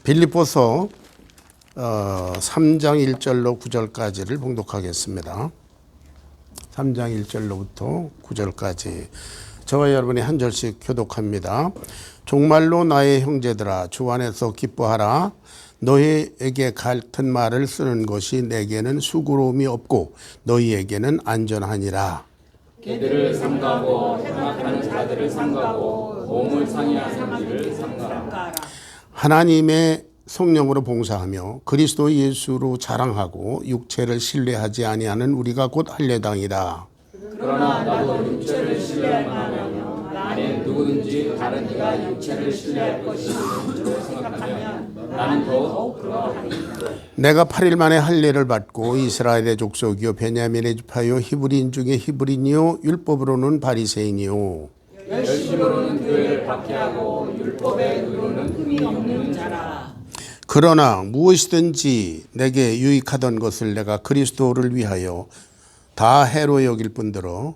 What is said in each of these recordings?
빌립보서 3장 1절로 9절까지를 봉독하겠습니다. 3장 1절로부터 9절까지 저와 여러분이 한 절씩 교독합니다. 정말로 나의 형제들아 주 안에서 기뻐하라. 너희에게 같은 말을 쓰는 것이 내게는 수고로움이 없고 너희에게는 안전하니라. 개들을 삼가고 행악하는 자들을 삼가고 몸을 상해하는 일을 삼가라. 하나님의 성령으로 봉사하며 그리스도 예수로 자랑하고 육체를 신뢰하지 아니하는 우리가 곧 할례당이라. 그러나 나도 육체를 신뢰할 만하며 나는 누구든지 다른 이가 육체를 신뢰할 것이 있는 줄 생각하면 나는 더욱 그러하리이다. 내가 8일 만에 할례를 받고 이스라엘의 족속이요 베냐민의 지파요 히브리인 중에 히브리니요 율법으로는 바리새인이요 열심으로는 교회를 박해하고 율법의 의로는 흠이 없는 자라. 그러나 무엇이든지 내게 유익하던 것을 내가 그리스도를 위하여 다 해로 여길 뿐더러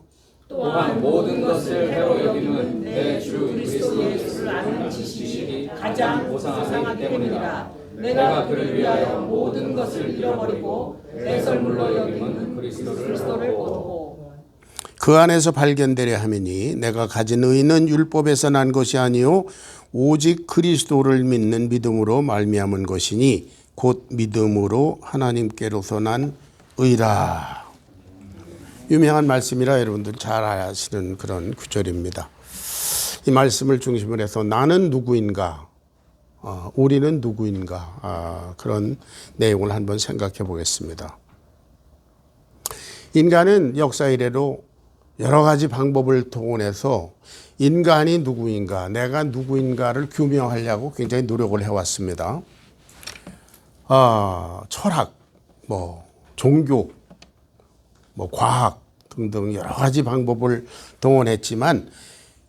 또한 모든 것을 해로 여기는 내 주 그리스도 예수를 아는 지식이 가장 고상하기 때문이라. 내가 그를 위하여 모든 것을 잃어버리고 내 설물로 여기는 그리스도를 얻고 그 안에서 발견되려 함이니 내가 가진 의는 율법에서 난 것이 아니요 오직 그리스도를 믿는 믿음으로 말미암은 것이니 곧 믿음으로 하나님께로서 난 의라. 유명한 말씀이라 여러분들 잘 아시는 그런 구절입니다. 이 말씀을 중심으로 해서 나는 누구인가, 우리는 누구인가, 그런 내용을 한번 생각해 보겠습니다. 인간은 역사 이래로 여러 가지 방법을 동원해서 인간이 누구인가, 내가 누구인가를 규명하려고 굉장히 노력을 해왔습니다. 철학, 종교, 과학 등등 여러 가지 방법을 동원했지만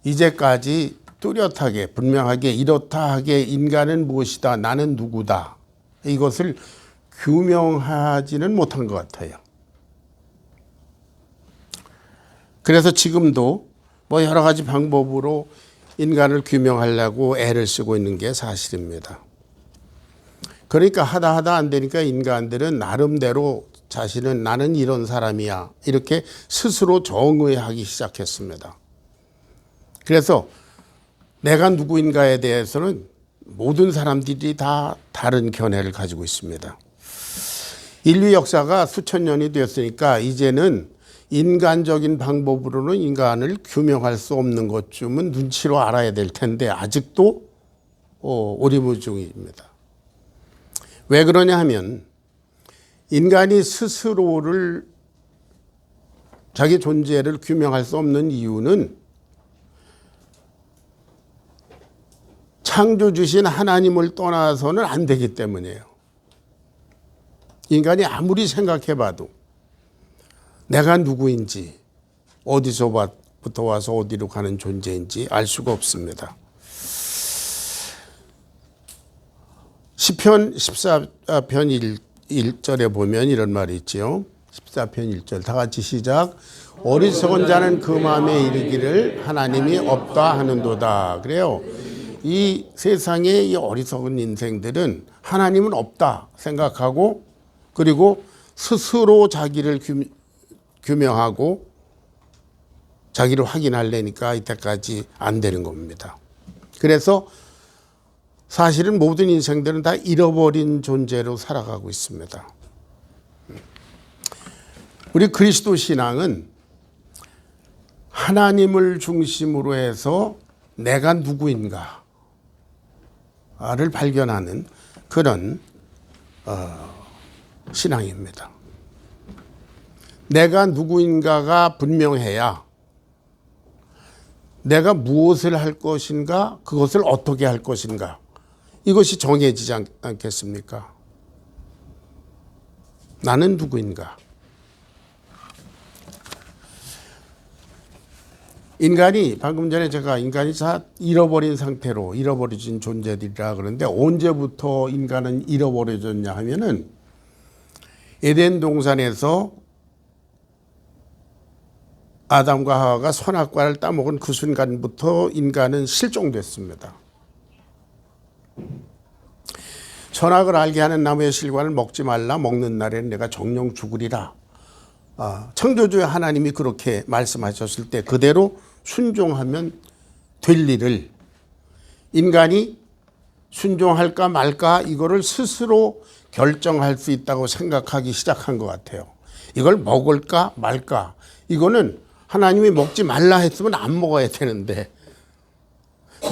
이제까지 뚜렷하게 분명하게 이렇다 하게 인간은 무엇이다, 나는 누구다, 이것을 규명하지는 못한 것 같아요. 그래서 지금도 여러 가지 방법으로 인간을 규명하려고 애를 쓰고 있는 게 사실입니다. 그러니까 하다 안 되니까 인간들은 나름대로 자신은 나는 이런 사람이야 이렇게 스스로 정의하기 시작했습니다. 그래서 내가 누구인가에 대해서는 모든 사람들이 다 다른 견해를 가지고 있습니다. 인류 역사가 수천 년이 되었으니까 이제는 인간적인 방법으로는 인간을 규명할 수 없는 것쯤은 눈치로 알아야 될 텐데 아직도 오리무중입니다. 왜 그러냐 하면 인간이 스스로를 자기 존재를 규명할 수 없는 이유는 창조주신 하나님을 떠나서는 안 되기 때문이에요. 인간이 아무리 생각해봐도 내가 누구인지 어디서부터 와서 어디로 가는 존재인지 알 수가 없습니다. 시편 14편 1절에 보면 이런 말이 있지요. 14편 1절 다 같이 시작. 어리석은 자는 그 마음에 이르기를 하나님이 없다 하는도다. 그래요. 이 세상의 이 어리석은 인생들은 하나님은 없다 생각하고 그리고 스스로 자기를 규명하고 자기를 확인하려니까 이때까지 안 되는 겁니다. 그래서 사실은 모든 인생들은 다 잃어버린 존재로 살아가고 있습니다. 우리 그리스도 신앙은 하나님을 중심으로 해서 내가 누구인가를 발견하는 그런 신앙입니다. 내가 누구인가가 분명해야 내가 무엇을 할 것인가, 그것을 어떻게 할 것인가, 이것이 정해지지 않겠습니까? 나는 누구인가? 인간이 방금 전에 제가 인간이 다 잃어버린 상태로 잃어버려진 존재들이라 그러는데 언제부터 인간은 잃어버려졌냐 하면은 에덴 동산에서 아담과 하와가 선악과를 따먹은 그 순간부터 인간은 실종됐습니다. 선악을 알게 하는 나무의 실과를 먹지 말라. 먹는 날에는 내가 정령 죽으리라. 창조주의 하나님이 그렇게 말씀하셨을 때 그대로 순종하면 될 일을 인간이 순종할까 말까 이거를 스스로 결정할 수 있다고 생각하기 시작한 것 같아요. 이걸 먹을까 말까 이거는 하나님이 먹지 말라 했으면 안 먹어야 되는데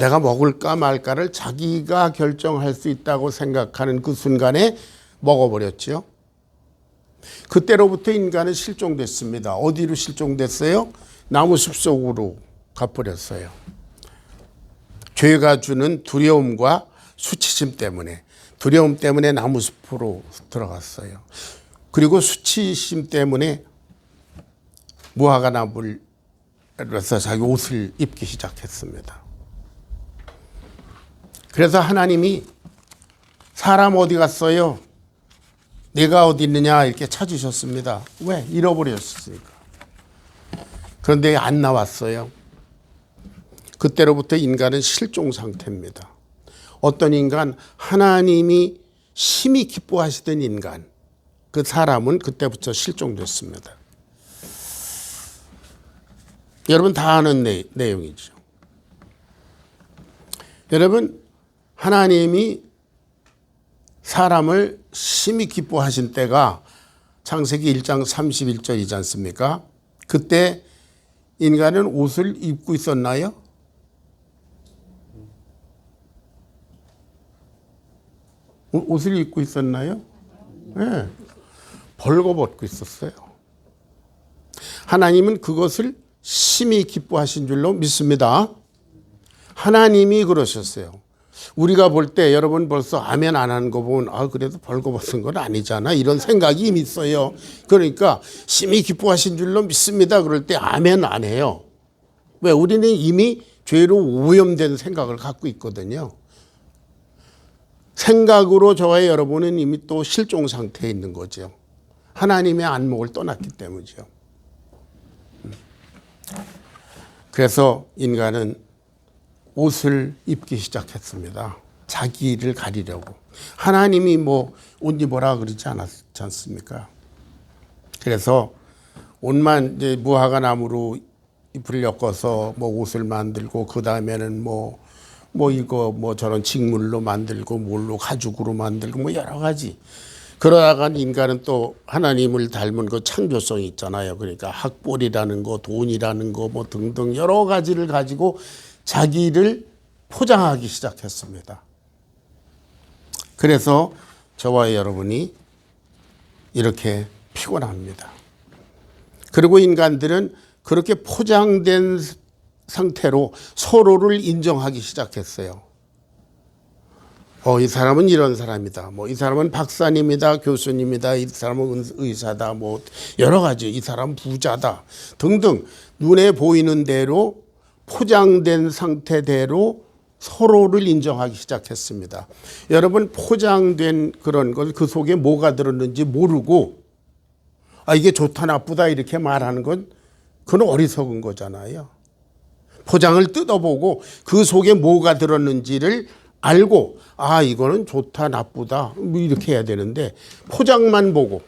내가 먹을까 말까를 자기가 결정할 수 있다고 생각하는 그 순간에 먹어버렸죠. 그때로부터 인간은 실종됐습니다. 어디로 실종됐어요? 나무 숲속으로 가버렸어요. 죄가 주는 두려움과 수치심 때문에, 두려움 때문에 나무 숲으로 들어갔어요. 그리고 수치심 때문에 무화과 나무를 해서 자기 옷을 입기 시작했습니다. 그래서 하나님이 사람 어디 갔어요? 내가 어디 있느냐 이렇게 찾으셨습니다. 왜? 잃어버렸으니까. 그런데 안 나왔어요. 그때로부터 인간은 실종 상태입니다. 어떤 인간? 하나님이 심히 기뻐하시던 인간. 그 사람은 그때부터 실종됐습니다. 여러분 다 아는 내용이죠. 여러분 하나님이 사람을 심히 기뻐하신 때가 창세기 1장 31절이지 않습니까? 그때 인간은 옷을 입고 있었나요? 옷을 입고 있었나요? 네. 벌거벗고 있었어요. 하나님은 그것을 심히 기뻐하신 줄로 믿습니다. 하나님이 그러셨어요. 우리가 볼 때 여러분 벌써 아멘 안 하는 거 보면 그래도 벌거벗은 건 아니잖아 이런 생각이 이미 있어요. 그러니까 심히 기뻐하신 줄로 믿습니다. 그럴 때 아멘 안 해요. 왜? 우리는 이미 죄로 오염된 생각을 갖고 있거든요. 생각으로 저와 여러분은 이미 또 실종 상태에 있는 거죠. 하나님의 안목을 떠났기 때문이죠. 그래서 인간은 옷을 입기 시작했습니다. 자기를 가리려고. 하나님이 뭐 옷 입어라 그러지 않았지 않습니까? 그래서 옷만 이제 무화과 나무로 잎을 엮어서 뭐 옷을 만들고 그 다음에는 뭐 저런 직물로 만들고 뭘로 가죽으로 만들고 뭐 여러 가지. 그러다가 인간은 또 하나님을 닮은 그 창조성이 있잖아요. 그러니까 학벌이라는 거, 돈이라는 거 뭐 등등 여러 가지를 가지고 자기를 포장하기 시작했습니다. 그래서 저와 여러분이 이렇게 피곤합니다. 그리고 인간들은 그렇게 포장된 상태로 서로를 인정하기 시작했어요. 이 사람은 이런 사람이다. 뭐 이 사람은 박사님이다, 교수님이다. 이 사람은 의사다. 뭐 여러 가지. 이 사람은 부자다. 등등 눈에 보이는 대로 포장된 상태대로 서로를 인정하기 시작했습니다. 여러분 포장된 그런 걸 그 속에 뭐가 들었는지 모르고 이게 좋다 나쁘다 이렇게 말하는 건 그건 어리석은 거잖아요. 포장을 뜯어보고 그 속에 뭐가 들었는지를 알고 이거는 좋다 나쁘다 이렇게 해야 되는데 포장만 보고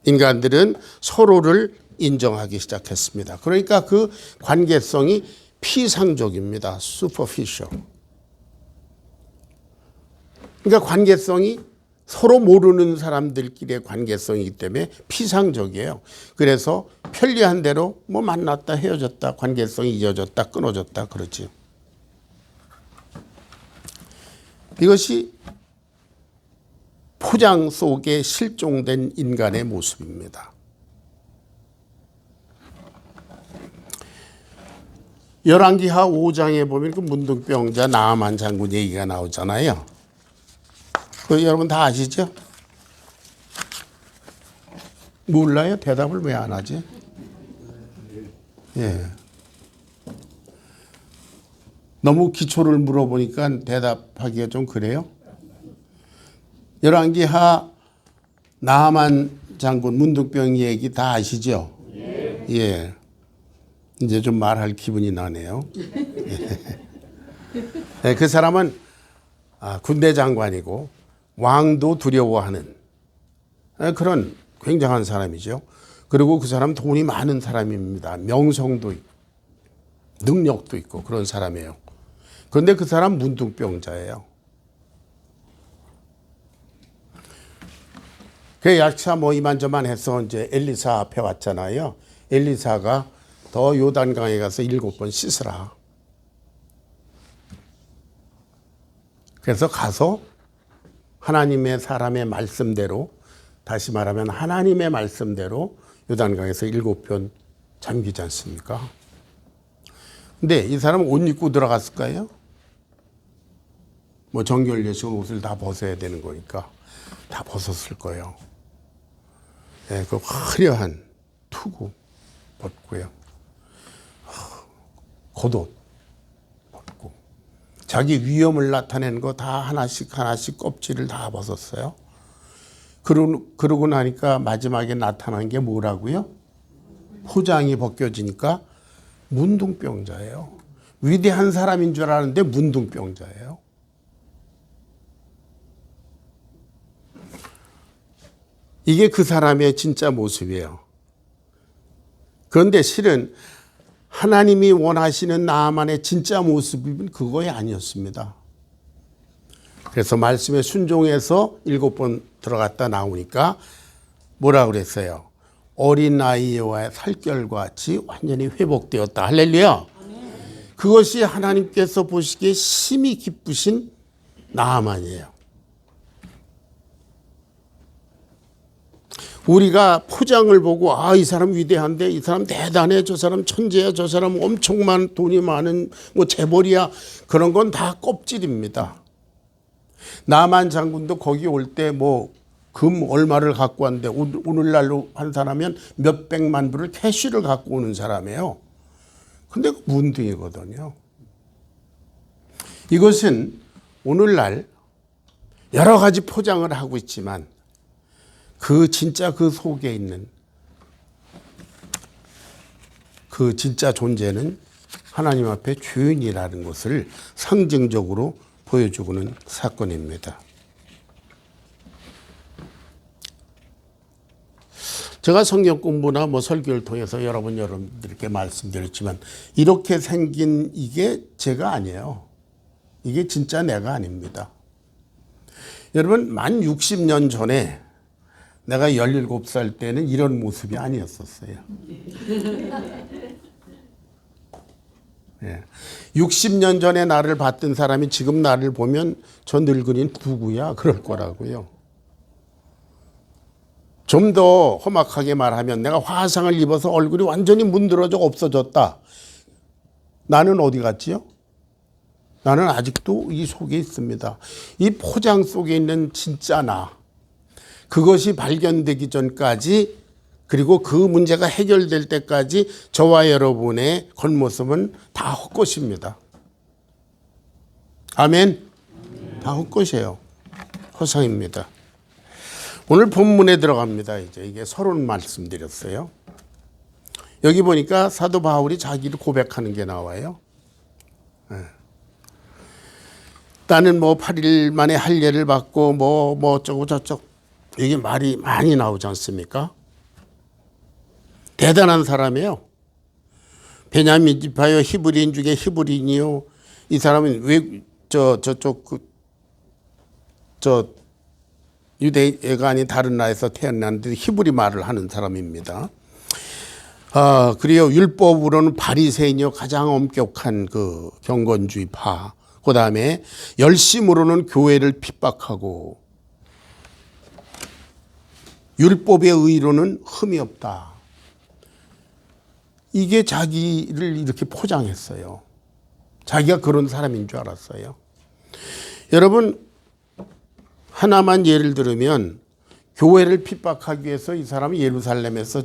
인간들은 서로를 인정하기 시작했습니다. 그러니까 그 관계성이 피상적입니다. superficial. 그러니까 관계성이 서로 모르는 사람들끼리의 관계성이기 때문에 피상적이에요. 그래서 편리한 대로 뭐 만났다 헤어졌다 관계성이 이어졌다 끊어졌다 그러지. 이것이 포장 속에 실종된 인간의 모습입니다. 열왕기하 5장에 보면 그 문둥병자 나아만 장군 얘기가 나오잖아요. 여러분 다 아시죠? 몰라요? 대답을 왜 안 하지? 예. 너무 기초를 물어보니까 대답하기가 좀 그래요. 열왕기하 나아만 장군 문둥병 얘기 다 아시죠? 예. 이제 좀 말할 기분이 나네요. 그 사람은 군대 장관이고 왕도 두려워하는 그런 굉장한 사람이죠. 그리고 그 사람 돈이 많은 사람입니다. 명성도 있고 능력도 있고 그런 사람이에요. 그런데 그 사람 문둥병자예요. 그 약사 뭐 이만저만 해서 이제 엘리사 앞에 왔잖아요. 엘리사가 더 요단강에 가서 7번 씻으라. 그래서 가서 하나님의 사람의 말씀대로, 다시 말하면 하나님의 말씀대로 요단강에서 7번 잠기지 않습니까? 근데 이 사람은 옷 입고 들어갔을까요? 뭐 정결례식은 옷을 다 벗어야 되는 거니까 다 벗었을 거예요. 네, 그 화려한 투구 벗고요. 겉옷 벗고 자기 위험을 나타내는 거 다 하나씩 껍질을 다 벗었어요. 그러고 나니까 마지막에 나타난 게 뭐라고요? 포장이 벗겨지니까 문둥병자예요. 위대한 사람인 줄 아는데 문둥병자예요. 이게 그 사람의 진짜 모습이에요. 그런데 실은 하나님이 원하시는 나만의 진짜 모습은 그거이 아니었습니다. 그래서 말씀에 순종해서 7번 들어갔다 나오니까 뭐라 그랬어요? 어린아이와의 살결과 같이 완전히 회복되었다. 할렐루야. 그것이 하나님께서 보시기에 심히 기쁘신 나아만이에요. 우리가 포장을 보고 이 사람 위대한데, 이 사람 대단해, 저 사람 천재야, 저 사람 엄청 돈이 많은 뭐 재벌이야, 그런 건 다 껍질입니다. 나만 장군도 거기 올 때 뭐 금 얼마를 갖고 왔는데 오늘날로 환산하면 몇백만 불을 캐시를 갖고 오는 사람이에요. 근데 그 문둥이거든요. 이것은 오늘날 여러 가지 포장을 하고 있지만 진짜 그 속에 있는 그 진짜 존재는 하나님 앞에 주인이라는 것을 상징적으로 보여주고는 사건입니다. 제가 성경 공부나 뭐 설교를 통해서 여러분들께 말씀드렸지만 이렇게 생긴 이게 제가 아니에요. 이게 진짜 내가 아닙니다. 여러분 만 60년 전에 내가 17살 때는 이런 모습이 아니었었어요. 60년 전에 나를 봤던 사람이 지금 나를 보면 저 늙은이는 누구야? 그럴 거라고요. 좀 더 험악하게 말하면 내가 화상을 입어서 얼굴이 완전히 문드러져 없어졌다. 나는 어디 갔지요? 나는 아직도 이 속에 있습니다. 이 포장 속에 있는 진짜 나. 그것이 발견되기 전까지, 그리고 그 문제가 해결될 때까지 저와 여러분의 겉모습은 다 헛것입니다. 아멘? 다 헛것이에요. 허상입니다. 오늘 본문에 들어갑니다. 이게 서론 말씀드렸어요. 여기 보니까 사도 바울이 자기를 고백하는 게 나와요. 나는 뭐 8일 만에 할례를 받고 뭐 어쩌고 저쩌고, 이게 말이 많이 나오지 않습니까? 대단한 사람이에요. 베냐민 지파요, 히브리인 중에 히브리인이요. 이 사람은 유대가 아닌 다른 나라에서 태어났는데 히브리 말을 하는 사람입니다. 그리고 율법으로는 바리새인이요, 가장 엄격한 그 경건주의파. 그 다음에 열심으로는 교회를 핍박하고, 율법의 의로는 흠이 없다. 이게 자기를 이렇게 포장했어요. 자기가 그런 사람인 줄 알았어요. 여러분, 하나만 예를 들으면 교회를 핍박하기 위해서 이 사람이 예루살렘에서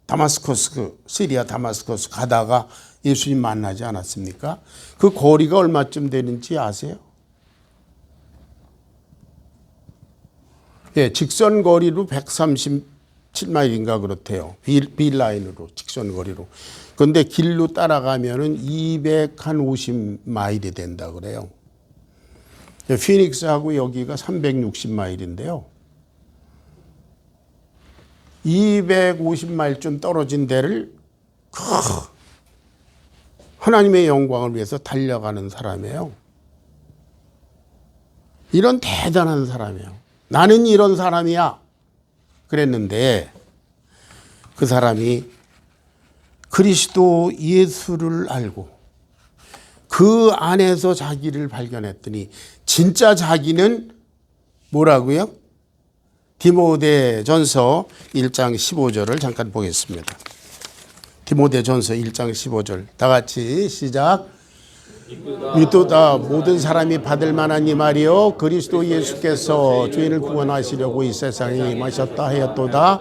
다마스커스, 시리아 다마스커스 가다가 예수님 만나지 않았습니까? 그 거리가 얼마쯤 되는지 아세요? 직선 거리로 137마일인가 그렇대요. 빌라인으로, 직선 거리로. 그런데 길로 따라가면은 250마일이 된다 그래요. 피닉스하고 여기가 360마일인데요. 250마일쯤 떨어진 데를 하나님의 영광을 위해서 달려가는 사람이에요. 이런 대단한 사람이에요. 나는 이런 사람이야. 그랬는데 그 사람이 그리스도 예수를 알고 그 안에서 자기를 발견했더니 진짜 자기는 뭐라고요? 디모데전서 1장 15절을 잠깐 보겠습니다. 디모데전서 1장 15절 다 같이 시작. 믿도다 모든 사람이 받을 만한 이 말이요 그리스도 예수께서 죄인을 구원하시려고 이 세상에 임하셨다 하였도다.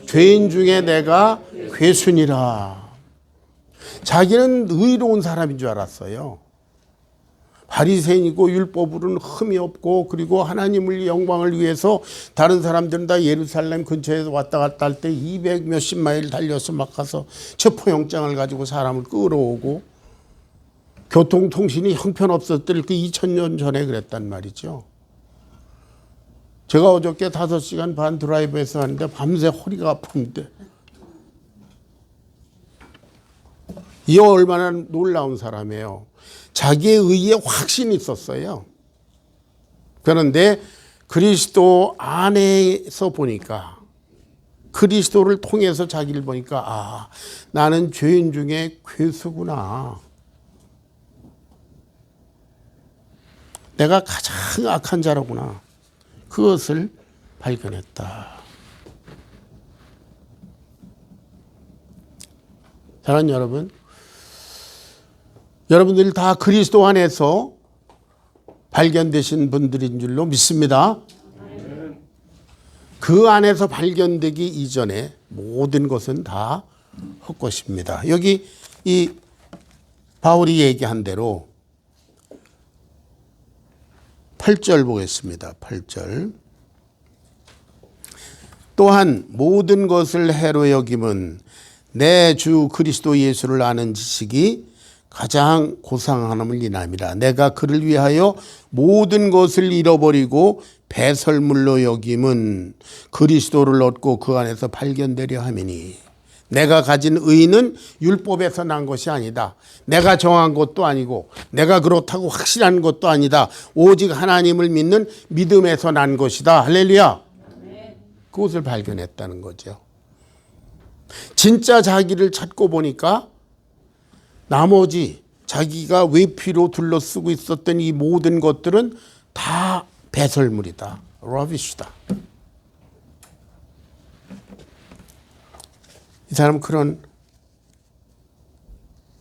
죄인 중에 내가 괴순이라. 자기는 의로운 사람인 줄 알았어요. 바리새인이고 율법으로는 흠이 없고 그리고 하나님을 영광을 위해서 다른 사람들은 다 예루살렘 근처에서 왔다 갔다 할 때 200 몇십 마일 달려서 막 가서 체포영장을 가지고 사람을 끌어오고 교통통신이 형편없었을 그 2000년 전에 그랬단 말이죠. 제가 어저께 5시간 반 드라이브해서 하는데 밤새 허리가 아픈데 이 얼마나 놀라운 사람이에요. 자기의 의에 확신이 있었어요. 그런데 그리스도 안에서 보니까 그리스도를 통해서 자기를 보니까 아, 나는 죄인 중에 괴수구나. 내가 가장 악한 자라구나. 그것을 발견했다. 사랑하는 여러분, 여러분들이 다 그리스도 안에서 발견되신 분들인 줄로 믿습니다. 그 안에서 발견되기 이전에 모든 것은 다 헛것입니다. 여기 이 바울이 얘기한 대로 8절 보겠습니다. 8절. 또한 모든 것을 해로 여김은 내 주 그리스도 예수를 아는 지식이 가장 고상함을 인함이라. 내가 그를 위하여 모든 것을 잃어버리고 배설물로 여김은 그리스도를 얻고 그 안에서 발견되려 함이니. 내가 가진 의는 율법에서 난 것이 아니다. 내가 정한 것도 아니고 내가 그렇다고 확실한 것도 아니다. 오직 하나님을 믿는 믿음에서 난 것이다. 할렐루야. 그것을 발견했다는 거죠. 진짜 자기를 찾고 보니까 나머지 자기가 외피로 둘러쓰고 있었던 이 모든 것들은 다 배설물이다. 러비쉬다. 이 사람은 그런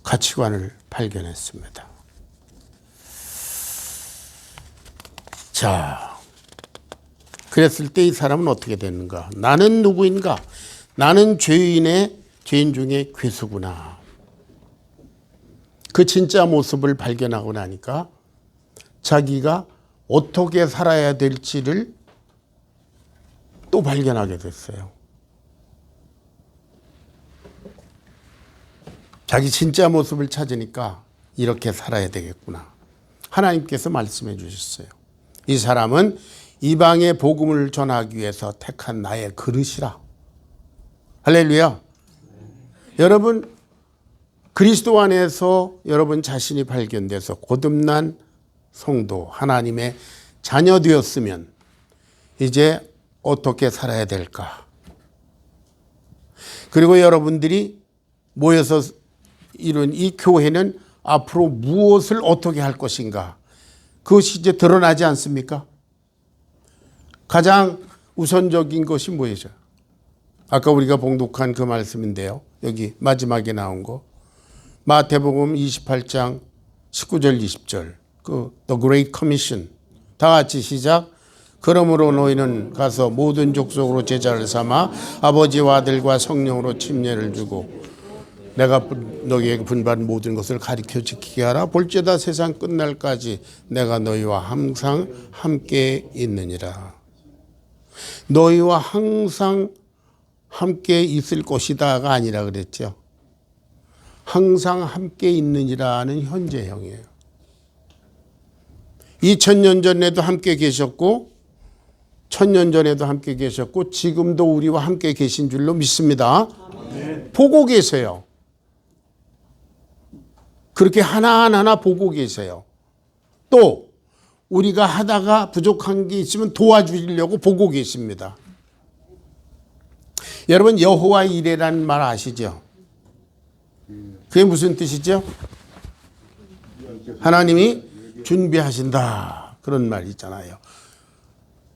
가치관을 발견했습니다. 자, 그랬을 때 이 사람은 어떻게 됐는가? 나는 누구인가? 나는 죄인 중에 괴수구나. 그 진짜 모습을 발견하고 나니까 자기가 어떻게 살아야 될지를 또 발견하게 됐어요. 자기 진짜 모습을 찾으니까 이렇게 살아야 되겠구나. 하나님께서 말씀해 주셨어요. 이 사람은 이방의 복음을 전하기 위해서 택한 나의 그릇이라. 할렐루야. 여러분, 그리스도 안에서 여러분 자신이 발견돼서 거듭난 성도, 하나님의 자녀 되었으면 이제 어떻게 살아야 될까? 그리고 여러분들이 모여서 이룬 이 교회는 앞으로 무엇을 어떻게 할 것인가? 그것이 이제 드러나지 않습니까? 가장 우선적인 것이 뭐죠? 아까 우리가 봉독한 그 말씀인데요. 여기 마지막에 나온 거. 마태복음 28장 19절 20절. 그 The Great Commission. 다 같이 시작. 그러므로 너희는 가서 모든 족속으로 제자를 삼아 아버지와 아들과 성령으로 침례를 주고 내가 너희에게 분반 모든 것을 가르쳐 지키게 하라. 볼지어다 세상 끝날까지 내가 너희와 항상 함께 있느니라. 너희와 항상 함께 있을 것이다가 아니라 그랬죠. 항상 함께 있느니라는 현재형이에요. 2000년 전에도 함께 계셨고 1000년 전에도 함께 계셨고 지금도 우리와 함께 계신 줄로 믿습니다. 보고 계세요. 그렇게 하나하나 보고 계세요. 또 우리가 하다가 부족한 게 있으면 도와주려고 보고 계십니다. 여러분 여호와 이레라는 말 아시죠? 그게 무슨 뜻이죠? 하나님이 준비하신다 그런 말 있잖아요.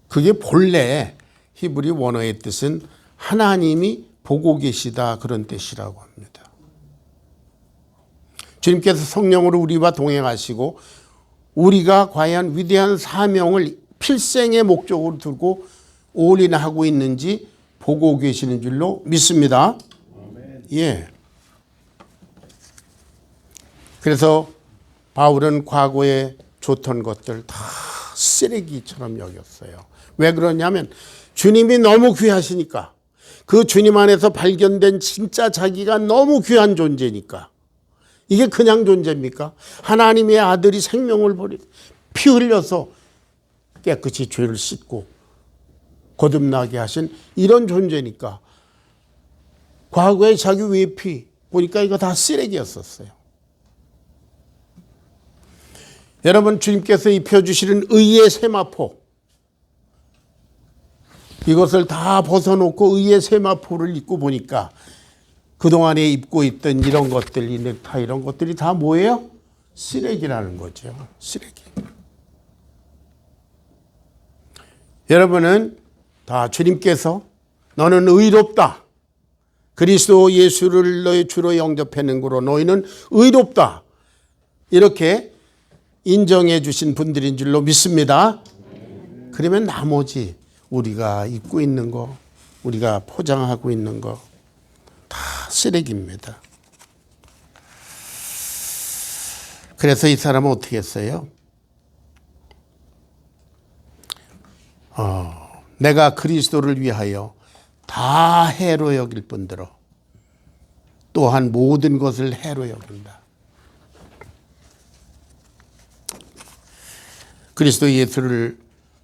그게 본래 히브리 원어의 뜻은 하나님이 보고 계시다 그런 뜻이라고 합니다. 주님께서 성령으로 우리와 동행하시고 우리가 과연 위대한 사명을 필생의 목적으로 두고 올인하고 있는지 보고 계시는 줄로 믿습니다. 예. 그래서 바울은 과거에 좋던 것들 다 쓰레기처럼 여겼어요. 왜 그러냐면 주님이 너무 귀하시니까, 그 주님 안에서 발견된 진짜 자기가 너무 귀한 존재니까. 이게 그냥 존재입니까? 하나님의 아들이 생명을 버리고 피 흘려서 깨끗이 죄를 씻고 거듭나게 하신 이런 존재니까 과거에 자기 외피 보니까 이거 다 쓰레기였었어요. 여러분 주님께서 입혀주시는 의의 세마포, 이것을 다 벗어놓고 의의 세마포를 입고 보니까 그동안에 입고 있던 이런 것들, 이 넥타이 이런 것들이 다 뭐예요? 쓰레기라는 거죠. 쓰레기. 여러분은 다 주님께서 너는 의롭다, 그리스도 예수를 너의 주로 영접하는 거로 너희는 의롭다, 이렇게 인정해 주신 분들인 줄로 믿습니다. 그러면 나머지 우리가 입고 있는 거, 우리가 포장하고 있는 거 다 쓰레기입니다. 그래서 이 사람은 어떻게 했어요? 내가 그리스도를 위하여 다 해로 여길 뿐더러 또한 모든 것을 해로 여긴다. 그리스도 예수를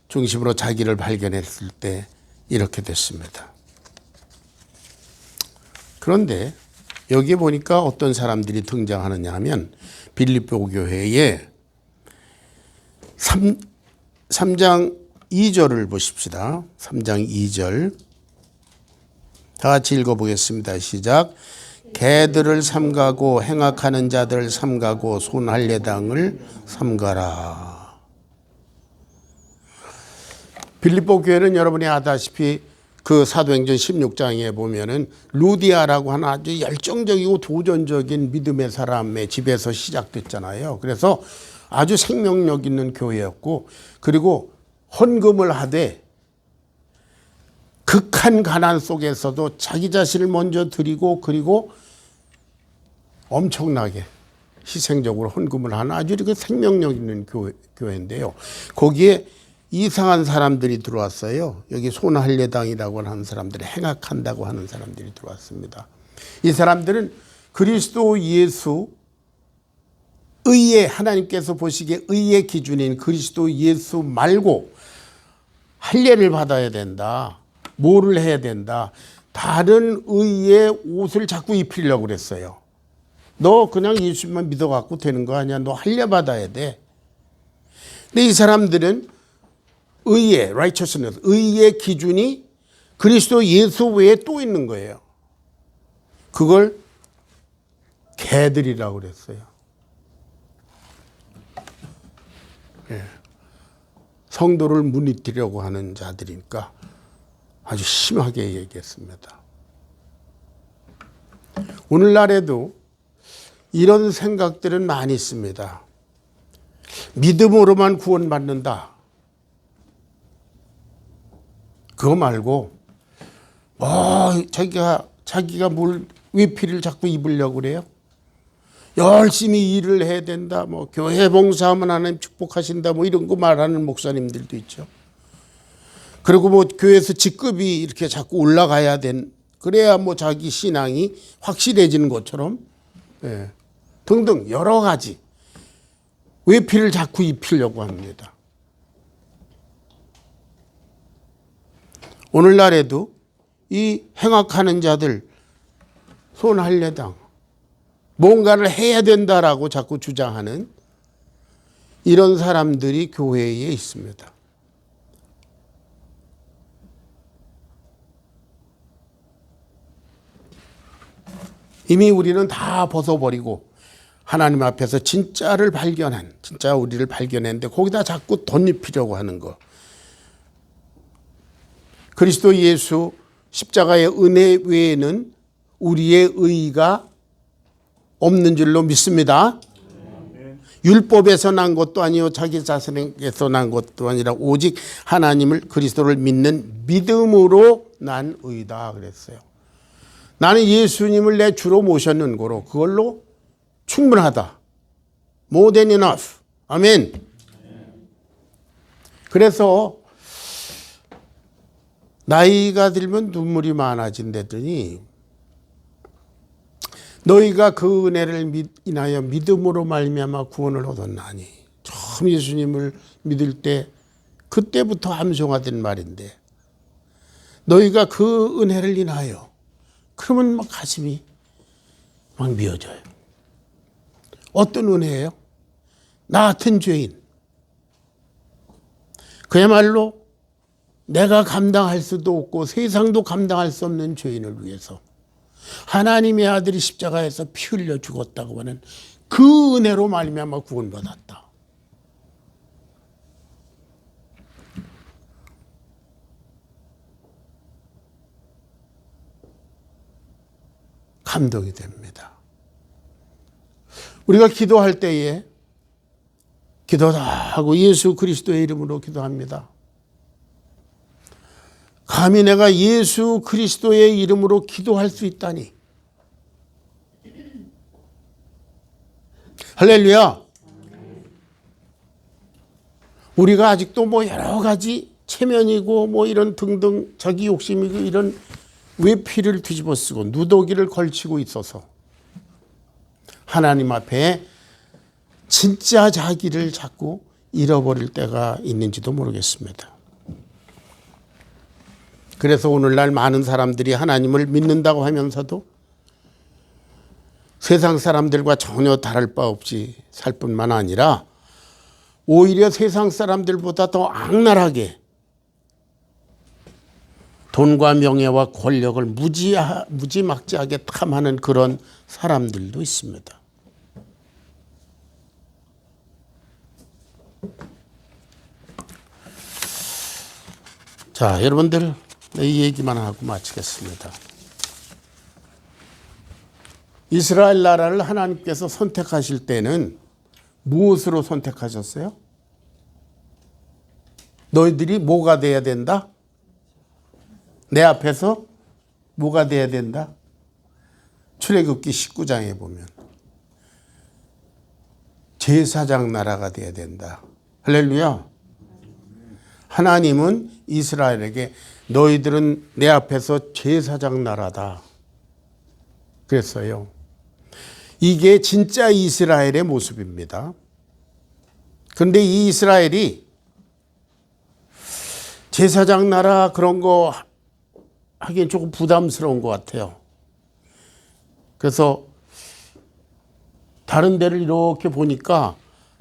중심으로 자기를 발견했을 때 이렇게 됐습니다. 그런데 여기 보니까 어떤 사람들이 등장하느냐 하면 빌립보 교회에 3장 2절을 보십시다. 3장 2절 다 같이 읽어보겠습니다. 시작. 개들을 삼가고 행악하는 자들을 삼가고 손할례당을 삼가라. 빌립보 교회는 여러분이 아다시피 그 사도행전 16장에 보면은 루디아라고 하는 아주 열정적이고 도전적인 믿음의 사람의 집에서 시작됐잖아요. 그래서 아주 생명력 있는 교회였고, 그리고 헌금을 하되 극한 가난 속에서도 자기 자신을 먼저 드리고, 그리고 엄청나게 희생적으로 헌금을 하는 아주 이렇게 생명력 있는 교회인데요. 거기에 이상한 사람들이 들어왔어요. 여기 손할례당이라고 하는 사람들이, 행악한다고 하는 사람들이 들어왔습니다. 이 사람들은 그리스도 예수, 의의, 하나님께서 보시기에 의의 기준인 그리스도 예수 말고 할례를 받아야 된다, 뭐를 해야 된다, 다른 의의 옷을 자꾸 입히려고 그랬어요. 너 그냥 예수만 믿어갖고 되는 거 아니야. 너 할례 받아야 돼. 근데 이 사람들은 의의, righteousness, 의의 기준이 그리스도 예수 외에 또 있는 거예요. 그걸 개들이라고 그랬어요. 예. 성도를 무너뜨리려고 하는 자들이니까 아주 심하게 얘기했습니다. 오늘날에도 이런 생각들은 많이 있습니다. 믿음으로만 구원받는다. 그거 말고 자기가 뭘 위피를 자꾸 입으려고 그래요? 열심히 일을 해야 된다. 뭐 교회 봉사하면 하나님 축복하신다. 뭐 이런 거 말하는 목사님들도 있죠. 그리고 뭐 교회에서 직급이 이렇게 자꾸 올라가야 그래야 뭐 자기 신앙이 확실해지는 것처럼, 예, 등등 여러 가지 외피를 자꾸 입히려고 합니다. 오늘날에도 이 행악하는 자들, 손할례당, 뭔가를 해야 된다라고 자꾸 주장하는 이런 사람들이 교회에 있습니다. 이미 우리는 다 벗어버리고 하나님 앞에서 진짜를 발견한, 진짜 우리를 발견했는데 거기다 자꾸 덧입히려고 하는 거. 그리스도 예수 십자가의 은혜 외에는 우리의 의의가 없는 줄로 믿습니다. 율법에서 난 것도 아니요 자기 자신에게서 난 것도 아니라 오직 하나님을 그리스도를 믿는 믿음으로 난 의다 그랬어요. 나는 예수님을 내 주로 모셨는 거로 그걸로 충분하다. More than enough. 아멘. 그래서 나이가 들면 눈물이 많아진다더니 너희가 그 은혜를 인하여 믿음으로 말미암아 구원을 얻었나니. 처음 예수님을 믿을 때 그때부터 암송하던 말인데 너희가 그 은혜를 인하여 그러면 막 가슴이 막 미어져요. 어떤 은혜예요? 나 같은 죄인. 그야말로 내가 감당할 수도 없고 세상도 감당할 수 없는 죄인을 위해서 하나님의 아들이 십자가에서 피 흘려 죽었다고 하는 그 은혜로 말미암아 구원받았다. 감동이 됩니다. 우리가 기도할 때에 기도다 하고 예수 그리스도의 이름으로 기도합니다. 감히 내가 예수 그리스도의 이름으로 기도할 수 있다니. 할렐루야. 우리가 아직도 뭐 여러 가지 체면이고 뭐 이런 등등 자기 욕심이고 이런 외피를 뒤집어 쓰고 누더기를 걸치고 있어서 하나님 앞에 진짜 자기를 자꾸 잃어버릴 때가 있는지도 모르겠습니다. 그래서 오늘날 많은 사람들이 하나님을 믿는다고 하면서도 세상 사람들과 전혀 다를 바 없이 살 뿐만 아니라 오히려 세상 사람들보다 더 악랄하게 돈과 명예와 권력을 무지막지하게 탐하는 그런 사람들도 있습니다. 자, 여러분들 이 얘기만 하고 마치겠습니다. 이스라엘 나라를 하나님께서 선택하실 때는 무엇으로 선택하셨어요? 너희들이 뭐가 돼야 된다? 내 앞에서 뭐가 돼야 된다? 출애굽기 19장에 보면 제사장 나라가 돼야 된다. 할렐루야. 하나님은 이스라엘에게 너희들은 내 앞에서 제사장 나라다 그랬어요. 이게 진짜 이스라엘의 모습입니다. 그런데 이 이스라엘이 제사장 나라 그런 거 하기엔 조금 부담스러운 것 같아요. 그래서 다른 데를 이렇게 보니까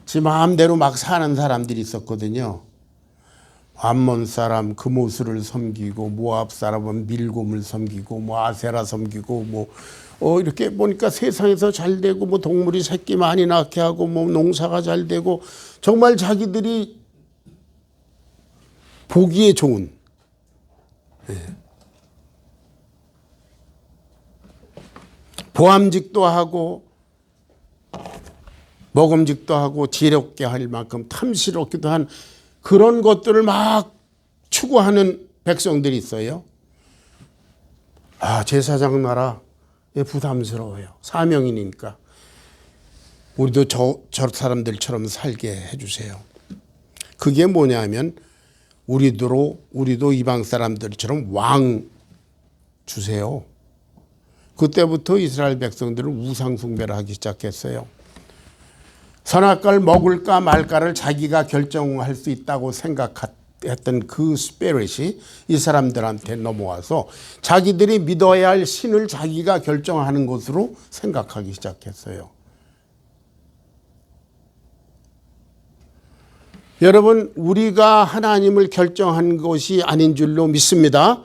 지 마음대로 막 사는 사람들이 있었거든요. 암몬 사람 그모스를 섬기고 모압 사람은 밀곰을 섬기고 뭐 아세라 섬기고 뭐 이렇게 보니까 세상에서 잘 되고 뭐 동물이 새끼 많이 낳게 하고 뭐 농사가 잘 되고 정말 자기들이 보기에 좋은 보암직도 하고 먹음직도 하고 지혜롭게 할 만큼 탐스럽기도 한 그런 것들을 막 추구하는 백성들이 있어요. 아, 제사장 나라 부담스러워요. 사명이니까. 우리도 저 사람들처럼 살게 해주세요. 그게 뭐냐면 우리도 이방 사람들처럼 왕 주세요. 그때부터 이스라엘 백성들은 우상 숭배를 하기 시작했어요. 선악과를 먹을까 말까를 자기가 결정할 수 있다고 생각했던 그 스피릿이 이 사람들한테 넘어와서 자기들이 믿어야 할 신을 자기가 결정하는 것으로 생각하기 시작했어요. 여러분, 우리가 하나님을 결정한 것이 아닌 줄로 믿습니다.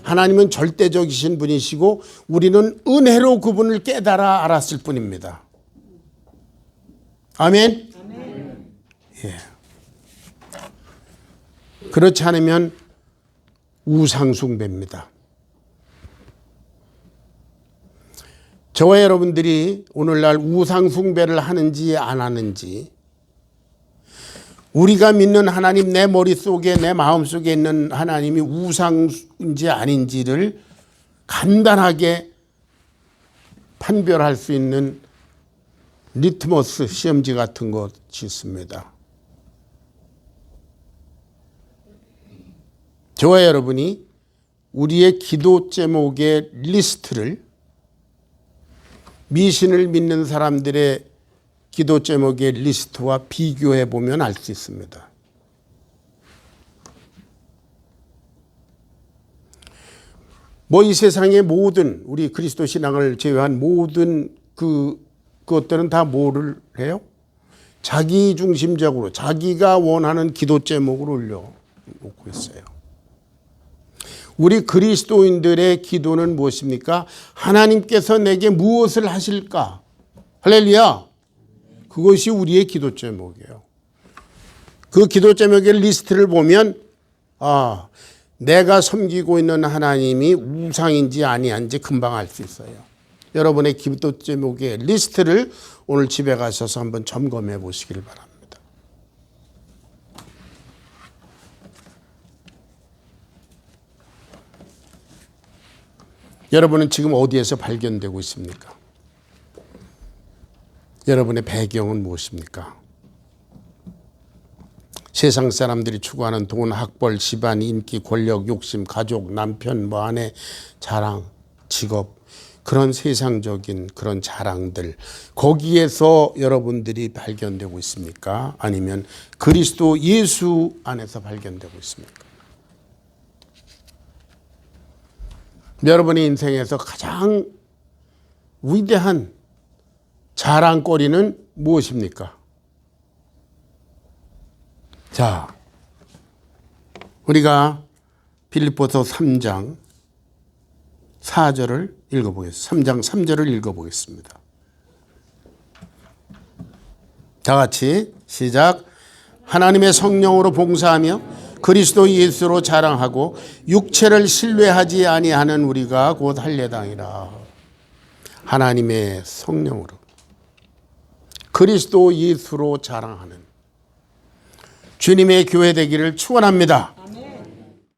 하나님은 절대적이신 분이시고 우리는 은혜로 그분을 깨달아 알았을 뿐입니다. 아멘? 예. 그렇지 않으면 우상숭배입니다. 저와 여러분들이 오늘날 우상숭배를 하는지 안 하는지, 우리가 믿는 하나님, 내 머릿속에 내 마음속에 있는 하나님이 우상인지 아닌지를 간단하게 판별할 수 있는 리트머스 시험지 같은 것이 있습니다. 저와 여러분이 우리의 기도 제목의 리스트를 미신을 믿는 사람들의 기도 제목의 리스트와 비교해 보면 알 수 있습니다. 뭐 이 세상의 모든 우리 그리스도 신앙을 제외한 모든 그것들은 다 뭐를 해요? 자기 중심적으로 자기가 원하는 기도 제목을 올려놓고 있어요. 우리 그리스도인들의 기도는 무엇입니까? 하나님께서 내게 무엇을 하실까? 할렐루야. 그것이 우리의 기도 제목이에요. 그 기도 제목의 리스트를 보면 내가 섬기고 있는 하나님이 우상인지 아니한지 금방 알 수 있어요. 여러분의 기도 제목의 리스트를 오늘 집에 가셔서 한번 점검해 보시길 바랍니다. 여러분은 지금 어디에서 발견되고 있습니까? 여러분의 배경은 무엇입니까? 세상 사람들이 추구하는 돈, 학벌, 집안, 인기, 권력, 욕심, 가족, 남편, 아내, 자랑, 직업, 그런 세상적인 그런 자랑들, 거기에서 여러분들이 발견되고 있습니까? 아니면 그리스도 예수 안에서 발견되고 있습니까? 여러분의 인생에서 가장 위대한 자랑거리는 무엇입니까? 자, 우리가 빌립보서 3장 4절을 읽어보겠습니다. 3장 3절을 읽어보겠습니다. 다 같이 시작. 하나님의 성령으로 봉사하며 그리스도 예수로 자랑하고 육체를 신뢰하지 아니하는 우리가 곧 할례당이라. 하나님의 성령으로 그리스도 예수로 자랑하는 주님의 교회 되기를 축원합니다.